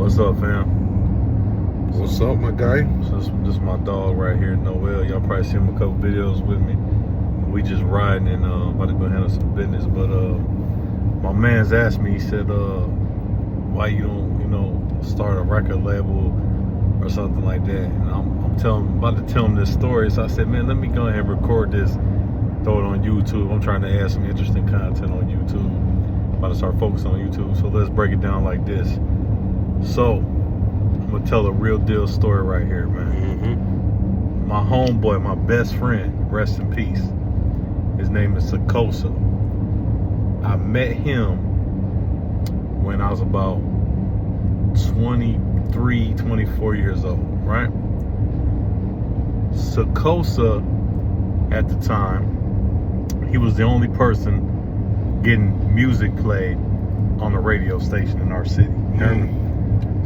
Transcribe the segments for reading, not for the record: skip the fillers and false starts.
What's up, fam? What's up, my guy? So this is my dog right here, Noel. Y'all probably seen him a couple videos with me. We just riding and about to go handle some business. But my man's asked me, he said, why you don't, start a record label or something like that. And I'm about to tell him this story. So I said, man, let me go ahead and record this, throw it on YouTube. I'm trying to add some interesting content on YouTube. About to start focusing on YouTube. So let's break it down like this. So I'm gonna tell a real deal story right here, man. My homeboy, my best friend, rest in peace. His name is Sakosa. I met him when I was about 23, 24 years old, right? Sakosa, at the time, he was the only person getting music played on the radio station in our city. You heard me?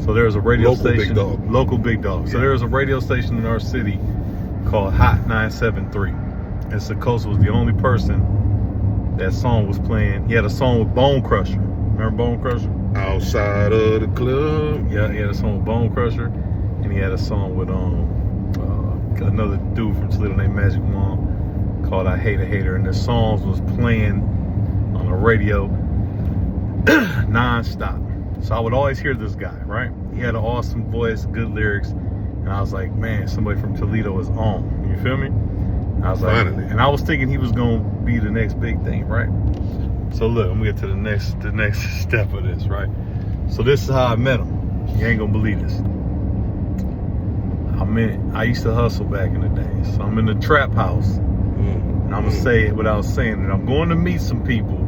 So there's a radio Local station, big dog. Local Big Dog. So there's a radio station in our city called Hot 973. And Sakosa was the only person that song was playing. He had a song with Bone Crusher. Remember Bone Crusher? Outside of the club. Yeah, he had a song with Bone Crusher, and he had a song with another dude from Toledo named Magic Wand called I Hate a Hater. And the songs was playing on the radio non-stop. So I would always hear this guy, right? He had an awesome voice, good lyrics, and I was like, man, somebody from Toledo is on. You feel me? And I was like, Finally. and I was thinking he was gonna be the next big thing, right? So look, I'm gonna get to the next step of this, right? So this is how I met him. You ain't gonna believe this. I used to hustle back in the day. So I'm in the trap house. And I'm gonna say it without saying it. I'm going to meet some people.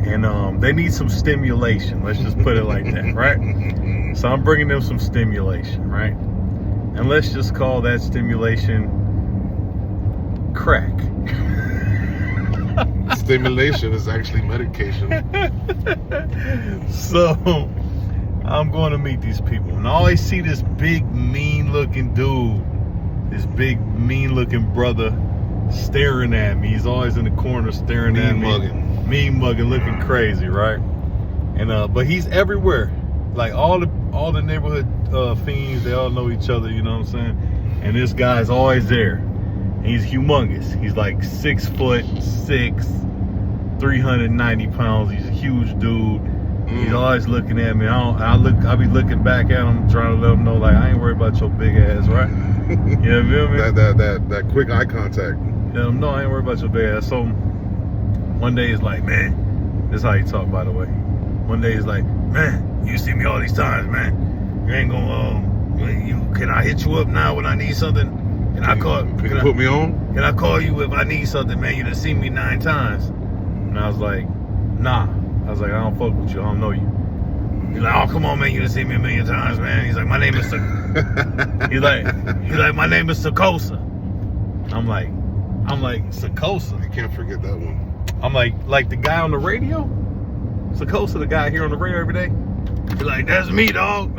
And they need some stimulation. Let's just put it like that, right? So I'm bringing them some stimulation, right? And let's just call that stimulation crack. Stimulation is actually medication. So I'm going to meet these people. And I always see this big, mean-looking dude, this big, mean-looking brother staring at me. He's always in the corner staring at me. Mean mugging, looking crazy, right? And but he's everywhere. Like all the neighborhood fiends, they all know each other, you know what I'm saying? And this guy's always there. And he's humongous. He's like 6'6", 390 pounds. He's a huge dude. He's always looking at me. I be looking back at him, trying to let him know, like, I ain't worried about your big ass, right? You feel me? that quick eye contact. Let him know I ain't worried about your big ass. So one day he's like, man, this is how he talk, by the way. One day he's like, man, you see me all these times, man. You ain't gonna, can I hit you up now when I need something? Can I put me on? Can I call you if I need something, man? You done seen me 9 times. And I was like, nah. I was like, I don't fuck with you. I don't know you. He's like, oh, come on, man. You done seen me 1,000,000 times, man. He's like, my name is he's like, my name is Sakosa. I'm like, Sakosa? You can't forget that one. I'm like the guy on the radio? Sakosa, the guy here on the radio every day? He's like, that's me, dog.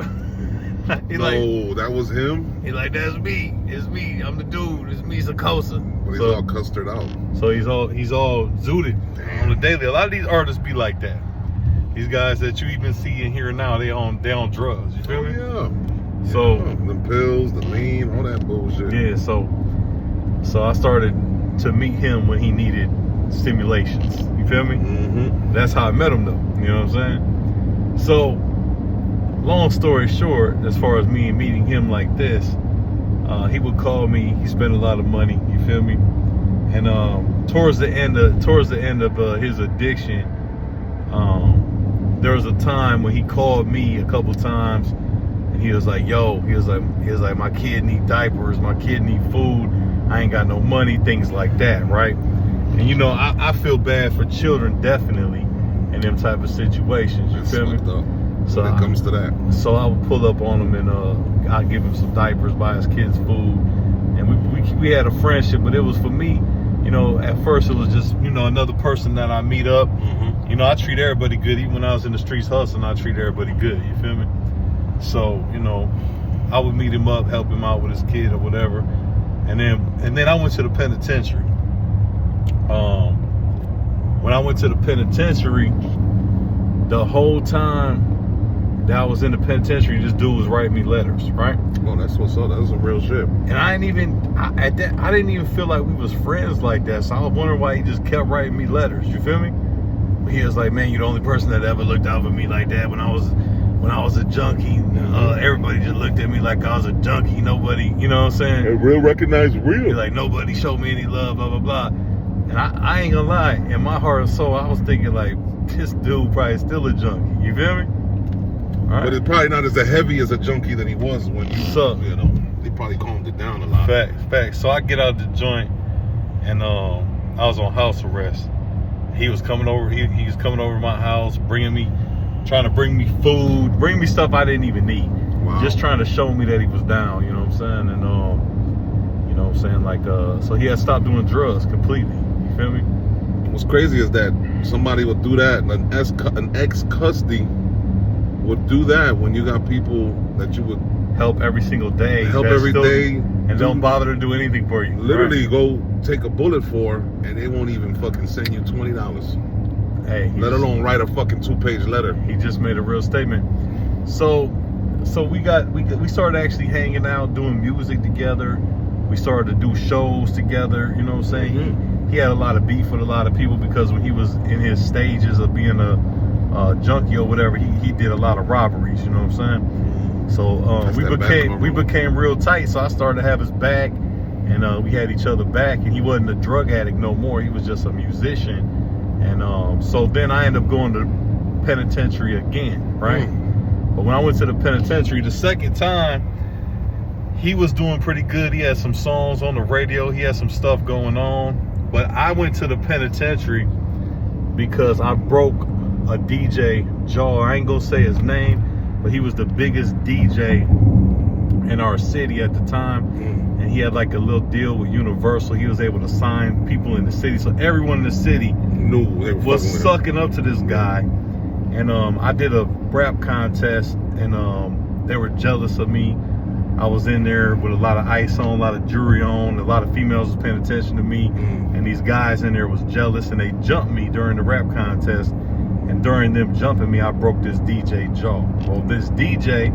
That was him? He's like, that's me. It's me. I'm the dude. It's me, Sakosa. But he's all custard out. So he's all zooted on the daily. A lot of these artists be like that. These guys that you even see in here now, they on drugs. You feel me? Yeah. So the pills, the lean, all that bullshit. Yeah, so I started to meet him when he needed stimulations. You feel me? That's how I met him though. You know what I'm saying? So long story short, as far as me meeting him like this, he would call me. He spent a lot of money. You feel me? And towards the end of his addiction, there was a time when he called me a couple times, and he was like, "Yo," he was like, "My kid need diapers. My kid need food. I ain't got no money." Things like that, right? And you know, I feel bad for children definitely in them type of situations. You feel me? So when it comes to that. So I would pull up on him and I'd give him some diapers, buy his kids food. And we had a friendship, but it was for me, you know, at first it was just, you know, another person that I meet up. You know, I treat everybody good. Even when I was in the streets hustling, I treat everybody good. You feel me? So, you know, I would meet him up, help him out with his kid or whatever. And then I went to the penitentiary. When I went to the penitentiary, the whole time that I was in the penitentiary, this dude was writing me letters, right? Oh, that's what's up. That's some real shit. And I didn't even feel like we was friends like that. So I was wondering why he just kept writing me letters. You feel me? He was like, man, you're the only person that ever looked out for me like that when I was a junkie. Everybody just looked at me like I was a junkie. Nobody, you know what I'm saying? And real recognize real. He's like, nobody showed me any love, blah, blah, blah. And I ain't gonna lie, in my heart and soul, I was thinking like, this dude probably still a junkie. You feel me? All right. But it's probably not as heavy as a junkie that he was when you know, they probably calmed it down a lot. Facts. So I get out the joint, and I was on house arrest. He was coming over. He was coming over to my house, trying to bring me food, bring me stuff I didn't even need. Wow. Just trying to show me that he was down. You know what I'm saying? And you know what I'm saying? Like, so he had stopped doing drugs completely. You feel me? What's crazy is that somebody would do that, an ex-custody would do that when you got people that you would help every single day. And don't bother to do anything for you. Literally go take a bullet for, and they won't even fucking send you $20. Hey, let alone write a fucking 2-page letter. He just made a real statement. So we started actually hanging out, doing music together. We started to do shows together. You know what I'm saying? Mm-hmm. He had a lot of beef with a lot of people because when he was in his stages of being a junkie or whatever, he did a lot of robberies. You know what I'm saying? So we became real tight. So I started to have his back, and we had each other back. And he wasn't a drug addict no more. He was just a musician. And so then I ended up going to penitentiary again, right? But when I went to the penitentiary the second time, he was doing pretty good. He had some songs on the radio. He had some stuff going on. But I went to the penitentiary because I broke a DJ jaw. I ain't gonna say his name, but he was the biggest DJ in our city at the time. And he had like a little deal with Universal. He was able to sign people in the city. So everyone in the city was sucking up to this guy. And I did a rap contest, and they were jealous of me. I was in there with a lot of ice on, a lot of jewelry on, a lot of females was paying attention to me, and these guys in there was jealous, and they jumped me during the rap contest. And during them jumping me, I broke this DJ jaw. Well, this DJ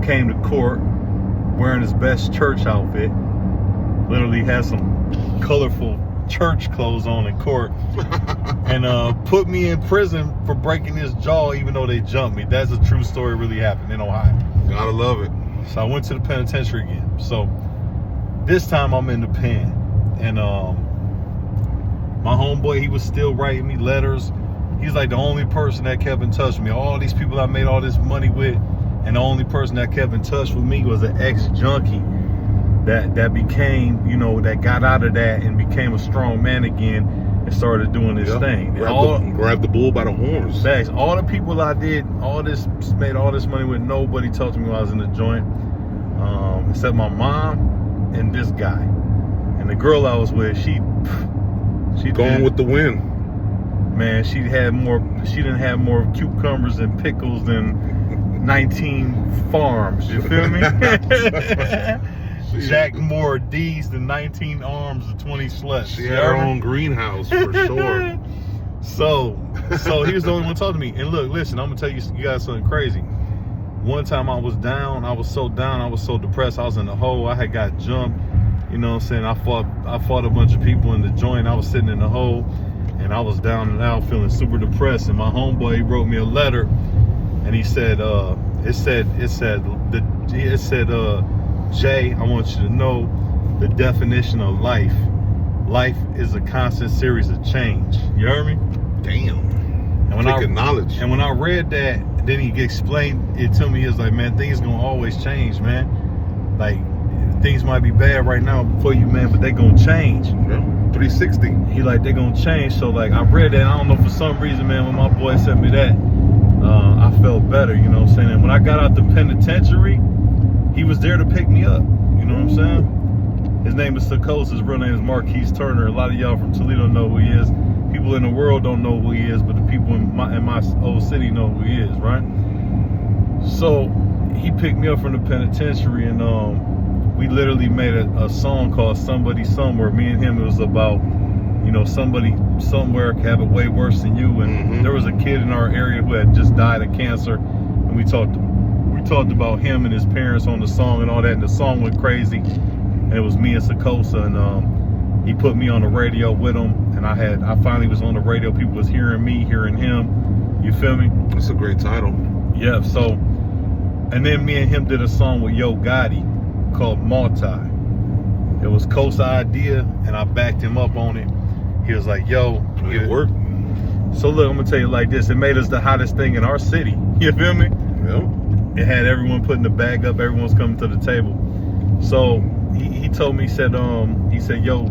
came to court wearing his best church outfit, literally had some colorful church clothes on in court, and put me in prison for breaking his jaw even though they jumped me. That's a true story, really happened in Ohio. Gotta love it. So I went to the penitentiary again. So this time I'm in the pen, and my homeboy, he was still writing me letters. He's like the only person that kept in touch with me. All these people I made all this money with, and the only person that kept in touch with me was an ex-junkie that became, you know, that got out of that and became a strong man again and started doing his thing. Grabbed the bull by the horns. Thanks. All the people I did made all this money with, nobody talked to me while I was in the joint, except my mom and this guy. And the girl I was with, she going with the wind. Man, she didn't have more cucumbers and pickles than 19 farms. You feel me? Jack Moore D's than 19 arms and 20 sluts. She had her own greenhouse for sure. So he was the only one talking to me. And look, listen, I'm gonna tell you guys something crazy. One time I was down, I was so depressed, I was in the hole, I had got jumped. You know what I'm saying? I fought a bunch of people in the joint. I was sitting in the hole, and I was down and out, feeling super depressed. And my homeboy, he wrote me a letter, and he said, Jay, I want you to know the definition of life. Life is a constant series of change. You heard me? Damn. And when I read that, then he explained it to me. He was like, man, things gonna always change, man. Like, things might be bad right now for you, man, but they gonna change. Yeah. 360. He like, they gonna change. So like, I read that. I don't know, for some reason, man, when my boy sent me that, I felt better. You know what I'm saying? And when I got out the penitentiary, he was there to pick me up. You know what I'm saying? His name is Sakos. His real name is Marquise Turner. A lot of y'all from Toledo know who he is. People in the world don't know who he is, but the people in my old city know who he is, right? So he picked me up from the penitentiary, and we literally made a song called Somebody Somewhere. Me and him, it was about, you know, somebody somewhere can have it way worse than you. And there was a kid in our area who had just died of cancer. and we talked about him and his parents on the song and all that, and the song went crazy. And it was me and Sakosa, and he put me on the radio with him, and I finally was on the radio. People was hearing me, hearing him. You feel me? That's a great title. Yeah. So, and then me and him did a song with Yo Gotti called Multi. It was Coast's idea, and I backed him up on it. He was like, "Yo, It worked. So look, I'm gonna tell you like this. It made us the hottest thing in our city. You feel me? Yep. It had everyone putting the bag up. Everyone's coming to the table. So he told me, he said, yo,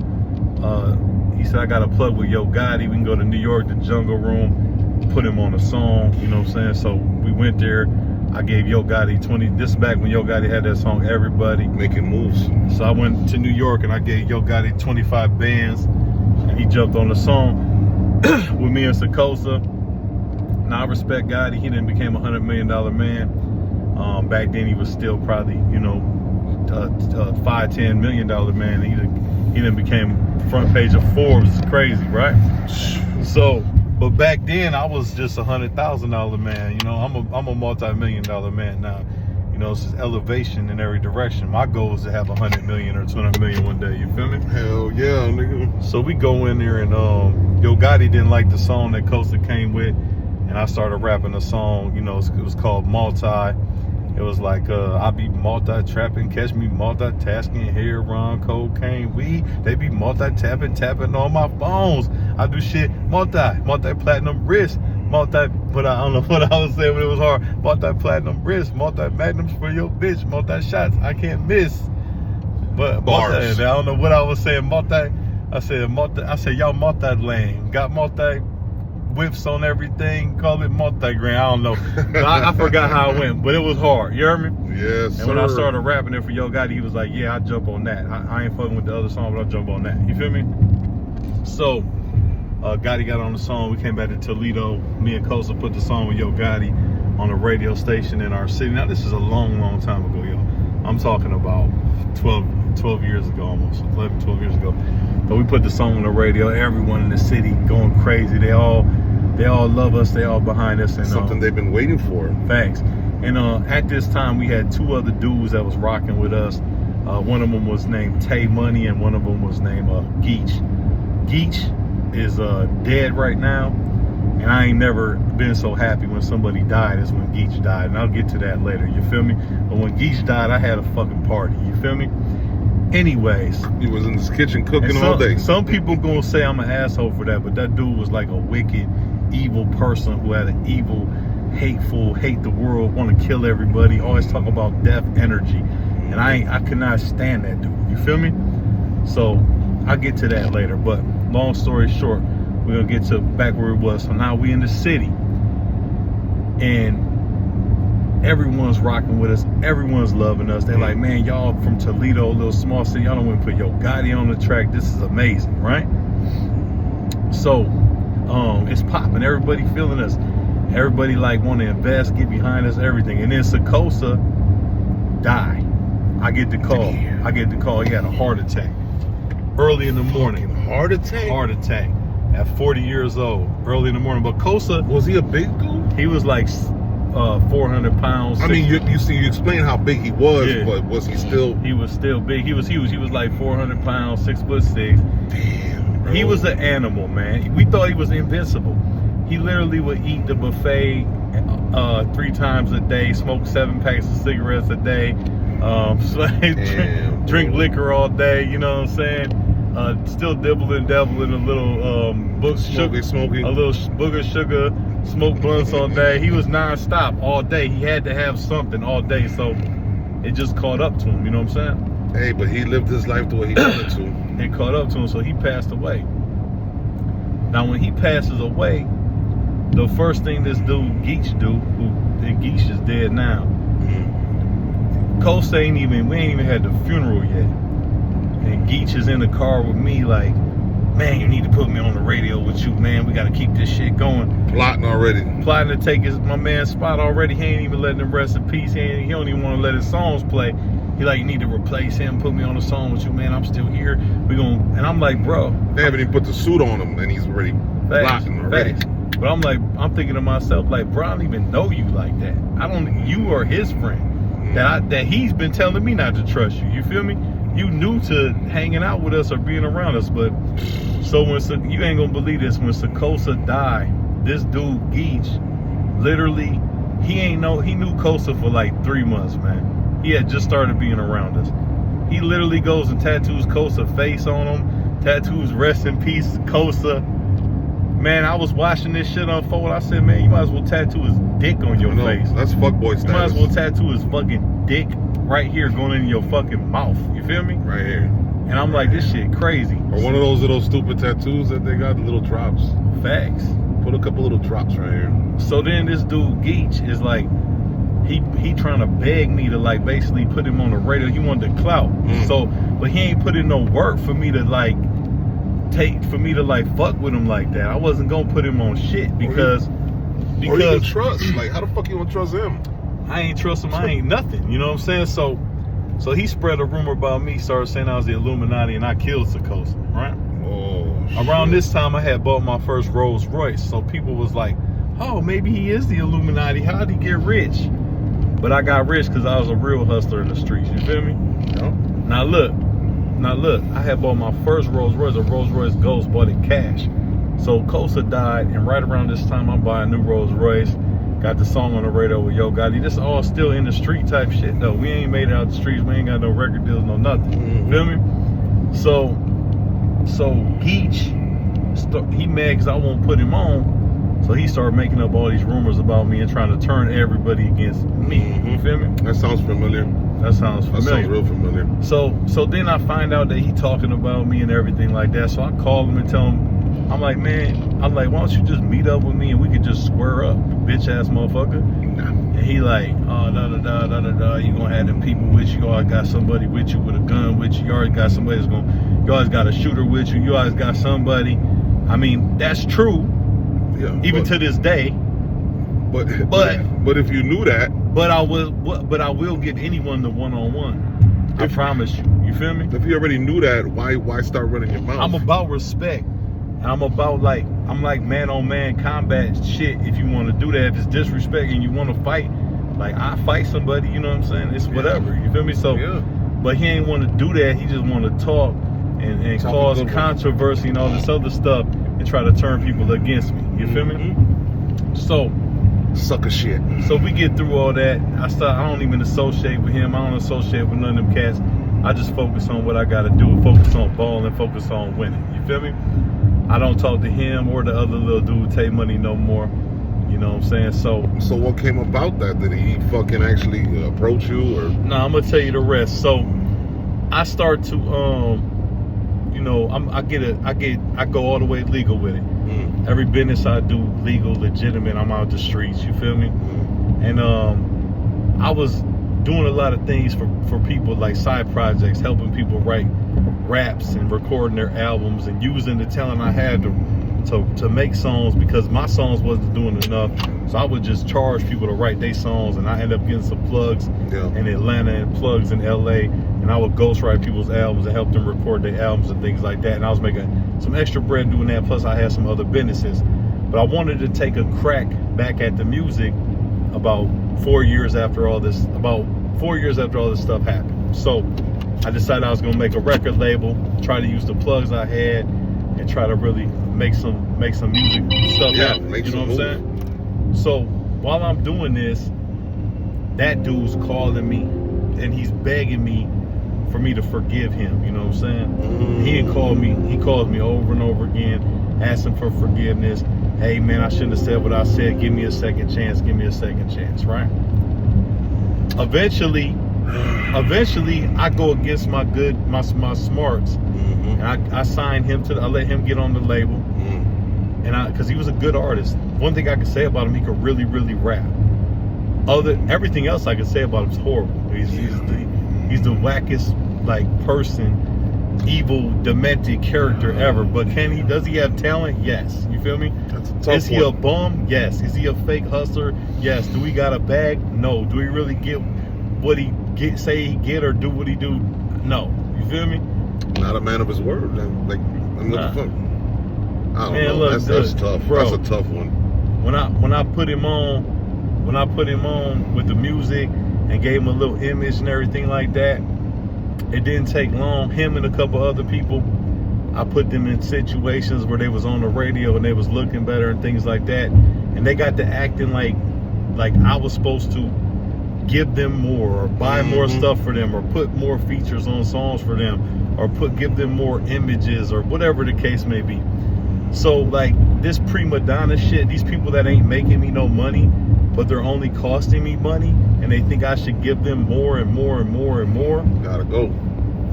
he said, I got a plug with Yo Gotti. We can go to New York, the Jungle Room, put him on a song. You know what I'm saying? So we went there. I gave Yo Gotti 20. This is back when Yo Gotti had that song, Everybody. Making moves. So I went to New York and I gave Yo Gotti 25 bands, and he jumped on the song with me and Sakosa. Now I respect Gotti. He then became a $100 million man. Back then he was still probably, you know, $5-10 million man. He then became front page of Forbes. It's crazy, right? So, but back then I was just $100,000 man. You know, I'm a multi-million-dollar man now. You know, it's just elevation in every direction. My goal is to have 100 million or 200 million one day. You feel me? Hell yeah, nigga. So we go in there, and Yo Gotti didn't like the song that Costa came with, and I started rapping a song. You know, it was called Multi. It was like, I be multi-trapping, catch me multitasking, heroin, cocaine, weed. They be multi-tapping on my phones. I do shit multi-platinum wrist, but I don't know what I was saying, but it was hard. Multi-platinum wrist, multi-magnums for your bitch, multi-shots, I can't miss. But bars. I don't know what I was saying. I said y'all multi-lane, got multi whips on everything, call it multi-grain. I don't know. I forgot how it went, but it was hard. You heard me? Yes, and when I started rapping it for Yo Gotti, he was like, yeah, I jump on that. I ain't fucking with the other song, but I'll jump on that. You feel me? So Gotti got on the song. We came back to Toledo. Me and Costa put the song with Yo Gotti on a radio station in our city. Now this is a long time ago, yo. I'm talking about 12 years ago, almost 11, 12 years ago. But we put the song on the radio. Everyone in the city going crazy. They all love us. They all behind us. And something they've been waiting for. Thanks. And at this time, we had two other dudes that was rocking with us. One of them was named Tay Money, and one of them was named Geach. Geach is dead right now, and I ain't never been so happy when somebody died as when Geach died. And I'll get to that later. You feel me? But when Geach died, I had a fucking party. You feel me? Anyways, he was in his kitchen cooking all day. Some people gonna say I'm an asshole for that, but that dude was like a wicked, evil person who had an evil, hateful, hate the world, want to kill everybody, always talk about death energy, and I could not stand that dude. You feel me? So I'll get to that later. But long story short, we're gonna get to back where it was. So now we in the city, and everyone's rocking with us. Everyone's loving us. They're like, man, y'all from Toledo, a little small city. Y'all don't want to put Yo Gotti on the track. This is amazing, right? So, it's popping. Everybody feeling us. Everybody like want to invest, get behind us, everything. And then Sakosa died. I get the call. He had a heart attack early in the morning. Heart attack? Heart attack at 40 years old, early in the morning. But Kosa, was he a big dude? He was like 400 pounds. I mean, you explain how big he was, yeah. But was he still? He was still big. He was huge. He was like 400 pounds, 6'6". Damn, bro. He was an animal, man. We thought he was invincible. He literally would eat the buffet 3 times a day, smoke 7 packs of cigarettes a day, drink liquor all day. You know what I'm saying? Still dibble and dabble in a little smoking, a little booger sugar. Smoke blunts all day. He was non-stop all day. He had to have something all day, so it just caught up to him. You know what I'm saying? Hey, but he lived his life the way he wanted to. It caught up to him, so he passed away. Now, when he passes away, the first thing this dude Geach do, Geach is dead now. Costa we ain't even had the funeral yet, and Geach is in the car with me like, man, you need to put me on the radio with you, man. We got to keep this shit going. Plotting already. Plotting to take my man's spot already. He ain't even letting him rest in peace. He don't even want to let his songs play. He like, you need to replace him, put me on a song with you, man. I'm still here. And I'm like, bro. They haven't even put the suit on him, and he's already plotting already. But I'm thinking to myself, like, bro, I don't even know you like that. You are his friend. That he's been telling me not to trust you. You feel me? You new to hanging out with us or being around us. But so you ain't gonna believe this. When Sakosa died, this dude Geach, literally, he knew Kosa for like 3 months, man. He had just started being around us. He literally goes and tattoos Kosa face on him, tattoos rest in peace Kosa. Man, I was watching this shit unfold. I said, man, you might as well tattoo his dick on your face. That's fuckboy status. You might as well tattoo his fucking dick right here going in your fucking mouth. You feel me? Right here. And I'm like, this shit crazy. Or one of those little stupid tattoos that they got, the little drops. Facts. Put a couple little drops right here. So then this dude Geach is like, he trying to beg me to like basically put him on the radio. He wanted the clout. So, but he ain't put in no work for me to like fuck with him like that. I wasn't gonna put him on shit because or you trust. Like, how the fuck you gonna trust him? I ain't trust him. I ain't nothing. You know what I'm saying? So he spread a rumor about me, started saying I was the Illuminati and I killed Sakosa, right? Oh, around this time I had bought my first Rolls Royce, so people was like, oh, maybe he is the Illuminati. How'd he get rich? But I got rich because I was a real hustler in the streets. You feel me? Yep. Now look, I had bought my first Rolls Royce, a Rolls Royce Ghost, bought it cash. So Kosa died, and right around this time, I'm buying a new Rolls Royce. Got the song on the radio with Yo Gotti. This all still in the street type shit though. We ain't made it out the streets. We ain't got no record deals, no nothing. Feel me? So Geach, he mad because I won't put him on. So he started making up all these rumors about me and trying to turn everybody against me. You feel me? That sounds familiar. That sounds familiar. That sounds real familiar. So then I find out that he talking about me and everything like that. So I call him and tell him, I'm like, why don't you just meet up with me and we could just square up, bitch ass motherfucker. Nah. And he like, oh, you gonna have them people with you. You always got somebody with you with a gun with you. You always got somebody you always got a shooter with you. You always got somebody. I mean, that's true. Yeah, even to this day. But if you knew that, but I will get anyone to one-on-one. I promise you. You feel me? If you already knew that, why start running your mouth? I'm about respect. And I'm about like man-on-man combat shit. If you want to do that, if it's disrespect and you want to fight, like I fight somebody. You know what I'm saying? It's whatever. You feel me? So, but he ain't want to do that. He just want to talk and cause controversy and all this other stuff and try to turn people against me. You feel me? So sucker shit. So we get through all that. I don't even associate with him. I don't associate with none of them cats. I just focus on what I gotta do, focus on balling, focus on winning. You feel me? I don't talk to him or the other little dude, Tay Money, no more. You know what I'm saying? So what came about that? Did he fucking actually approach you or? Nah, I'm gonna tell you the rest. So I start to you know, I go all the way legal with it. Every business I do legal, legitimate. I'm out the streets. You feel me? And I was doing a lot of things for people, like side projects, helping people write raps and recording their albums and using the talent I had to make songs, because my songs wasn't doing enough. So I would just charge people to write their songs, and I end up getting some plugs in Atlanta and plugs in LA, and I would ghostwrite people's albums and help them record their albums and things like that. And I was making some extra bread doing that, plus I had some other businesses. But I wanted to take a crack back at the music about 4 years after all this stuff happened. So I decided I was gonna make a record label, try to use the plugs I had, and try to really make some music stuff happen. You know what I'm saying? So while I'm doing this, that dude's calling me and he's begging me for me to forgive him. You know what I'm saying? He calls me over and over again, asking for forgiveness. Hey man, I shouldn't have said what I said. Give me a second chance. Give me a second chance, right? Eventually I go against my smarts, and I signed him I let him get on the label, and because he was a good artist. One thing I could say about him, he could really, really rap. Everything else I could say about him is horrible. He's the wackest person, evil, demented character ever. But does he have talent? Yes. You feel me? That's a tough Is he a bum? Yes. Is he a fake hustler? Yes. Do we got a bag? No. Do we really get what he say he get or do what he do? No. You feel me? Not a man of his word. What the fuck? I don't know. Look, That's tough. Bro, that's a tough one. when I put him on with the music and gave him a little image and everything like that, it didn't take long. Him and a couple other people, I put them in situations where they was on the radio and they was looking better and things like that, and they got to acting like I was supposed to give them more or buy more stuff for them or put more features on songs for them or give them more images or whatever the case may be. So like this prima donna shit, these people that ain't making me no money, but they're only costing me money, and they think I should give them more and more and more and more. Gotta go.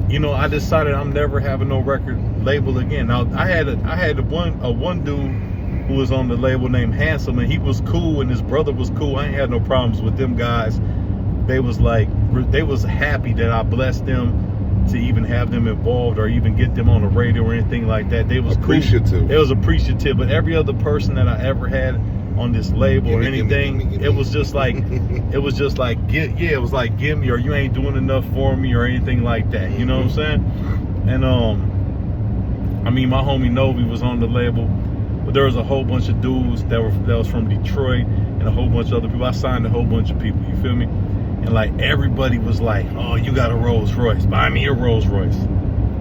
You know, I decided I'm never having no record label again. Now I had one dude who was on the label named Handsome, and he was cool, and his brother was cool. I ain't had no problems with them guys. They was happy that I blessed them to even have them involved or even get them on the radio or anything like that. They was appreciative. Cool. It was appreciative, but every other person that I ever had on this label or anything, it was just like, it was like, give me, or you ain't doing enough for me or anything like that. You know what I'm saying? And I mean, my homie Novi was on the label, but there was a whole bunch of dudes that was from Detroit and a whole bunch of other people. I signed a whole bunch of people. You feel me? And like everybody was like, "Oh, you got a Rolls Royce? Buy me a Rolls Royce.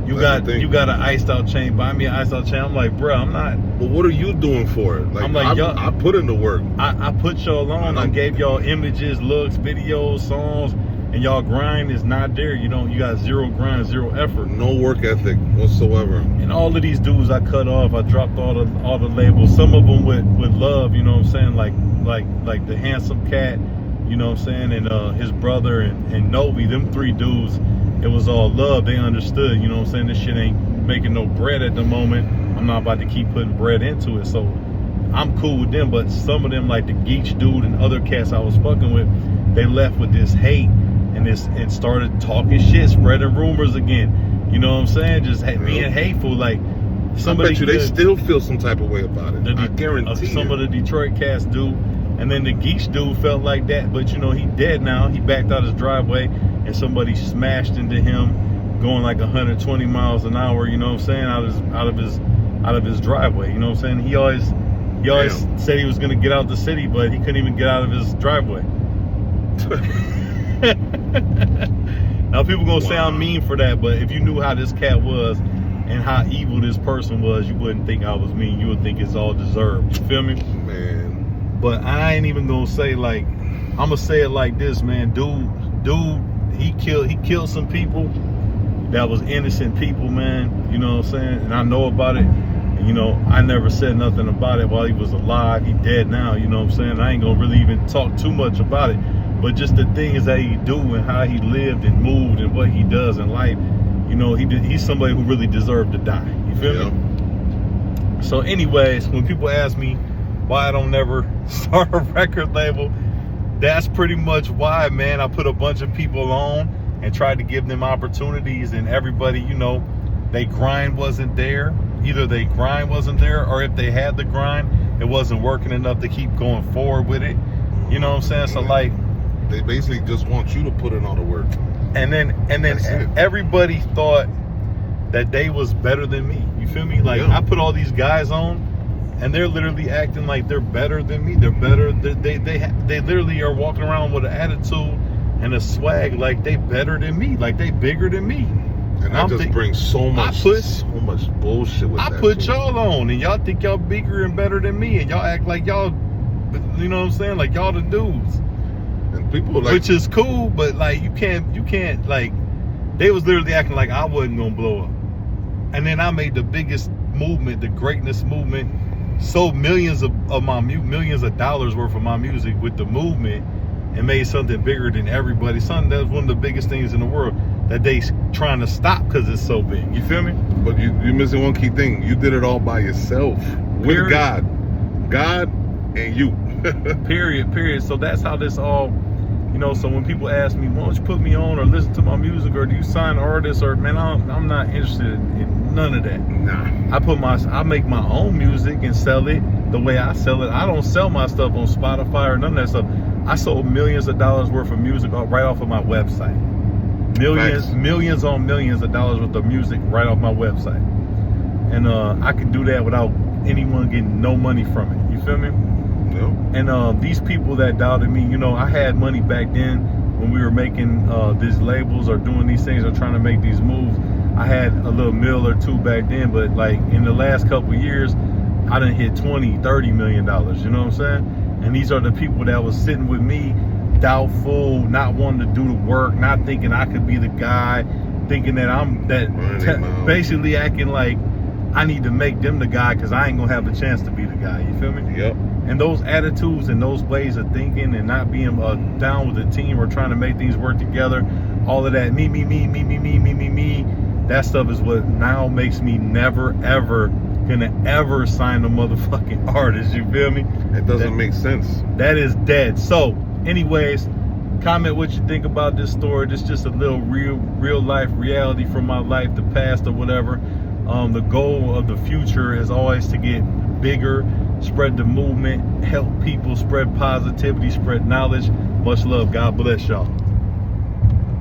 You got an iced out chain? Buy me an iced out chain." I'm like, bro, I'm not. But what are you doing for it? Like, I'm like, I put in the work. I put y'all on. I gave y'all images, looks, videos, songs, and y'all grind is not there. You got zero grind, zero effort, no work ethic whatsoever. And all of these dudes I cut off. I dropped all the labels. Some of them with love. You know what I'm saying? Like the Handsome Cat. You know what I'm saying? And his brother and Novi, them three dudes, it was all love. They understood, you know what I'm saying? This shit ain't making no bread at the moment. I'm not about to keep putting bread into it. So I'm cool with them. But some of them, like the Geech dude and other cats I was fucking with, they left with this hate and started talking shit, spreading rumors again. You know what I'm saying? Just being hateful. Like somebody, I bet you they still feel some type of way about it. I guarantee some of the Detroit cats do. And then the Geech dude felt like that, but you know, he dead now. He backed out his driveway and somebody smashed into him going like 120 miles an hour, you know what I'm saying, out of his driveway. You know what I'm saying? He always said he was gonna get out the city, but he couldn't even get out of his driveway. Now people gonna say I'm mean for that, but if you knew how this cat was and how evil this person was, you wouldn't think I was mean. You would think it's all deserved. You feel me? Man. But I ain't even gonna say like, I'm gonna say it like this, man. Dude, he killed some people that was innocent people, man. You know what I'm saying? And I know about it. And, you know, I never said nothing about it while he was alive. He dead now, you know what I'm saying? I ain't gonna really even talk too much about it. But just the things that he do and how he lived and moved and what he does in life, you know, he's somebody who really deserved to die. You feel me? So anyways, when people ask me why I don't never start a record label, that's pretty much why, man. I put a bunch of people on and tried to give them opportunities, and everybody, you know, they grind wasn't there. Either they grind wasn't there, or if they had the grind, it wasn't working enough to keep going forward with it. You know what I'm saying? So like, they basically just want you to put in all the work. And then everybody thought that they was better than me. You feel me? Like I put all these guys on, and they're literally acting like they're better than me. They're better. They literally are walking around with an attitude and a swag like they better than me, like they bigger than me. And that just brings so much bullshit with that. I put y'all on, and y'all think y'all bigger and better than me, and y'all act like y'all, you know what I'm saying, like y'all the dudes. And people like, which is cool, but like you can't like, they was literally acting like I wasn't gonna blow up. And then I made the biggest movement, the greatness movement. Sold millions of dollars worth of my music with the movement, and made something bigger than everybody. Something that's one of the biggest things in the world that they trying to stop because it's so big. You feel me? But you're missing one key thing. You did it all by yourself. With God and you. Period. So that's how this all, you know. So when people ask me, why don't you put me on or listen to my music, or do you sign artists, or man, I'm not interested in none of that. Nah. I make my own music and sell it the way I sell it. I don't sell my stuff on Spotify or none of that stuff. I sold millions of dollars worth of music right off of my website. Millions on millions of dollars worth of music right off my website. And I could do that without anyone getting no money from it. You feel me? Yep. And these people that doubted me, you know, I had money back then when we were making these labels or doing these things or trying to make these moves. I had a little mill or two back then, but like in the last couple of years, I done hit 20, 30 million dollars, you know what I'm saying? And these are the people that was sitting with me, doubtful, not wanting to do the work, not thinking I could be the guy, thinking that I'm basically acting like I need to make them the guy because I ain't gonna have the chance to be the guy. You feel me? Yep. And those attitudes and those ways of thinking and not being down with the team or trying to make things work together, all of that me, that stuff is what now makes me never ever gonna ever sign a motherfucking artist. You feel me? It doesn't make sense. That is dead. So, anyways, comment what you think about this story. This is just a little real life reality from my life, the past or whatever. The goal of the future is always to get bigger, spread the movement, help people, spread positivity, spread knowledge. Much love. God bless y'all.